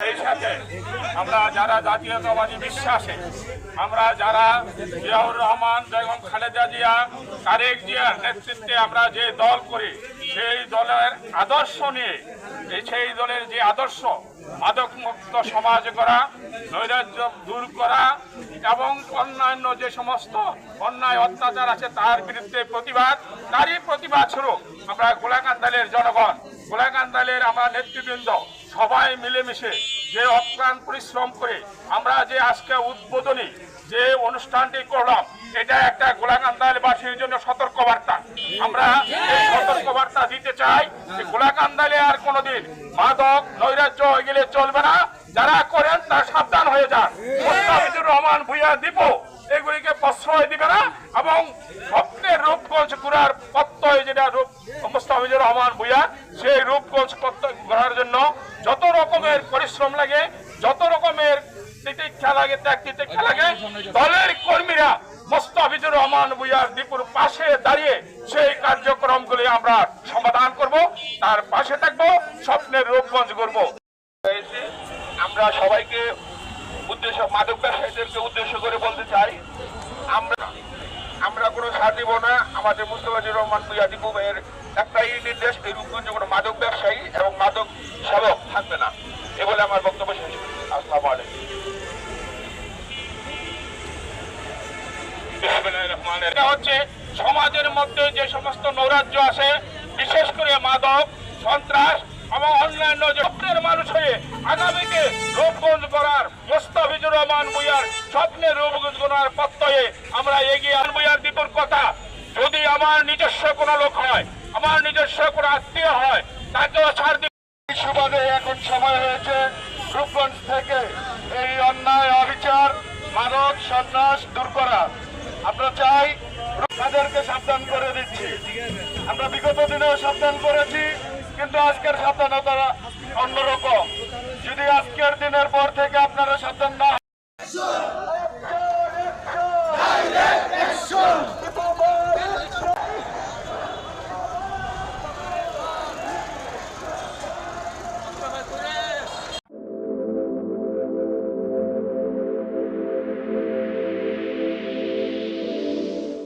এই সাথে আমরা যারা জাতীয়তাবাদী বিশ্বাসে আমরা যারা জিয়াউর রহমান বেগম খালেদা জিয়া তারেক জিয়ার নেতৃত্বে আমরা যে দল করি সেই দলের আদর্শ নিয়ে সেই দলের যে আদর্শ মাদকমুক্ত সমাজ করা, নৈরাজ্য দূর করা এবং অন্যান্য যে সমস্ত অন্যায় অত্যাচার আছে তার বিরুদ্ধে প্রতিবাদ, তারই প্রতিবাদ স্বরূপ আমরা গোলাকান্দালের জনগণ, গোলাকান্দালের আমরা নেতৃবৃন্দ সবাই মিলেমিশে যে অক্লান্ত পরিশ্রম করে আমরা যে আজকে উদ্বোধনী যে অনুষ্ঠানটি করলাম, এটা একটা গোলাকান্দালবাসীর জন্য সতর্কবার্তা। আমরা এই সতর্কবার্তা দিতে চাই যে গোলাকান্দালে আর কোনোদিন মাদক নৈরাজ্য হয়ে গেলে চলবে না। যারা করেন তারা সাবধান হয়ে যান। মোস্তাফিজুর রহমান ভূঁইয়া দীপু এগুলিকে প্রশ্রয় দিবে না এবং স্বপ্নের রূপগঞ্জ ঘোরার প্রত্যয় যেটা মোস্তাফিজুর রহমান ভূঁইয়া সেই রূপগঞ্জ প্রত্যয় করার জন্য যত রকমের পরিশ্রম লাগে, যত রকমের তিতিক্ষা লাগে, ত্যাগ তিতিক্ষা লাগে, দলের কর্মীরা মোস্তাফিজুর রহমান ভূঁইয়ার দীপুর পাশে দাঁড়িয়ে সেই কার্যক্রমগুলি আমরা সমাধান করব, তার পাশে থাকবো, স্বপ্নের রূপগঞ্জ করব। আমরা সবাইকে উদ্দেশ্য মাদক ব্যবসায়ীদেরকে উদ্দেশ্য করে বলতে চাই, আমরা কোনো ছাড় দিব না। আমাদের মোস্তাফিজুর রহমান ভূঁইয়া দীপু ভাইয়ের একটাই নির্দেশ, এই রূপগঞ্জে কোনো মাদক ব্যবসায়ী এবং মাদক সেবক থাকবে না। এ বলে আমার বক্তব্য শেষ করি। আসসালামু আলাইকুম। এটা হচ্ছে সমাজের মধ্যে যে সমস্ত নৈরাজ্য আছে, বিশেষ করে মাদক, সন্ত্রাস এবং অন্যান্য যে স্বপ্নের মানুষ হয়ে আগামীকে রূপগঞ্জ করার মোস্তাফিজুর রহমান ভূঁইয়ার স্বপ্নের রূপগঞ্জ করার প্রত্যয়ে আমরা এগিয়ে ভূঁইয়ার দীপুর কথা যদি আমার নিজস্ব কোনো লোক হয়, আমার নিজস্ব কোনো আত্মীয় হয়, তাকেও ছাড় দিব। সুবাদে এখন সময় হয়েছে রূপগঞ্জ থেকে এই অন্যায় অবিচার মাদক সন্ত্রাস দূর করা। আমরা চাই, তাদেরকে সাবধান করে দিচ্ছি। আমরা বিগত দিনেও সাবধান করেছি, কিন্তু আজকের সাবধানতা অন্যরকম। যদি আজকের দিনের পর থেকে আপনারা